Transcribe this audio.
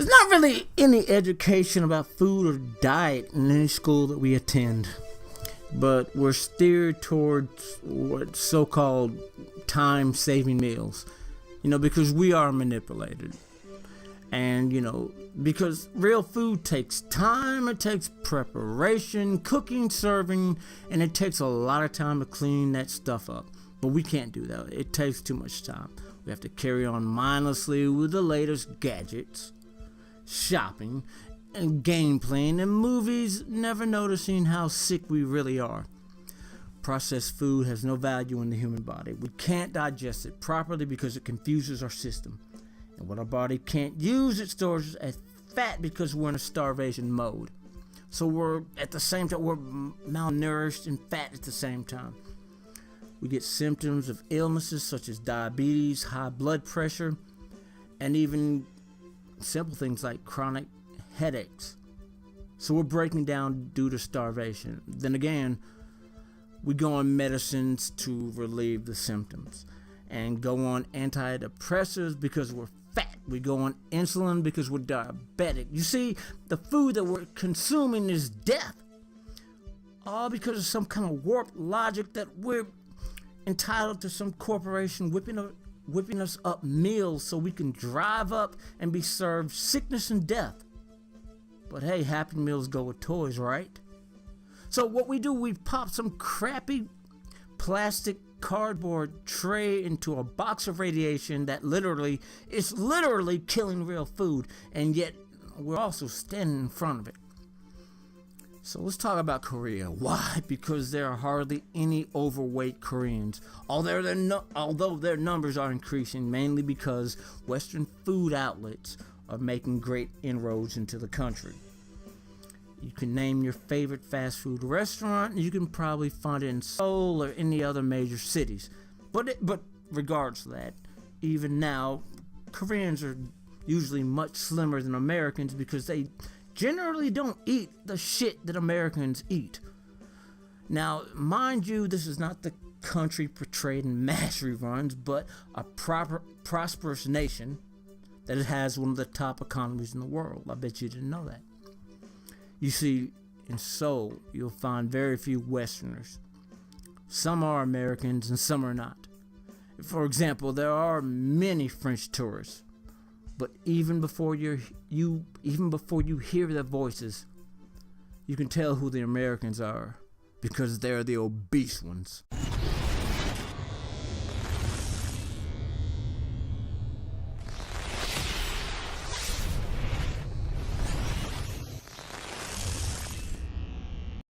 There's not really any education about food or diet in any school that we attend, but we're steered towards what so-called time-saving meals, because we are manipulated. And, because real food takes time, it takes preparation, cooking, serving, and it takes a lot of time to clean that stuff up. But we can't do that. It takes too much time. We have to carry on mindlessly with the latest gadgets, shopping, and game playing, and movies, never noticing how sick we really are. Processed food has no value in the human body. We can't digest it properly because it confuses our system. And what our body can't use, it stores as fat because we're in a starvation mode. So we're malnourished and fat at the same time. We get symptoms of illnesses such as diabetes, high blood pressure, and even simple things like chronic headaches. So we're breaking down due to starvation. Then again, we go on medicines to relieve the symptoms and go on antidepressants because we're fat. We go on insulin because we're diabetic. You see, the food that we're consuming is death. All because of some kind of warped logic that we're entitled to some corporation whipping us up meals so we can drive up and be served sickness and death. But hey, Happy Meals go with toys, right? So what we do, we pop some crappy plastic cardboard tray into a box of radiation that is literally killing real food, and yet we're also standing in front of it. So let's talk about Korea. Why? Because there are hardly any overweight Koreans, although their numbers are increasing, mainly because Western food outlets are making great inroads into the country. You can name your favorite fast food restaurant, and you can probably find it in Seoul or any other major cities. But regardless of that, even now, Koreans are usually much slimmer than Americans because they generally don't eat the shit that Americans eat. Now, mind you, this is not the country portrayed in MASH reruns, but a prosperous nation that has one of the top economies in the world. I bet you didn't know that. You see, in Seoul, you'll find very few Westerners. Some are Americans and some are not. For example, there are many French tourists. But even before you hear their voices, you can tell who the Americans are because they're the obese ones.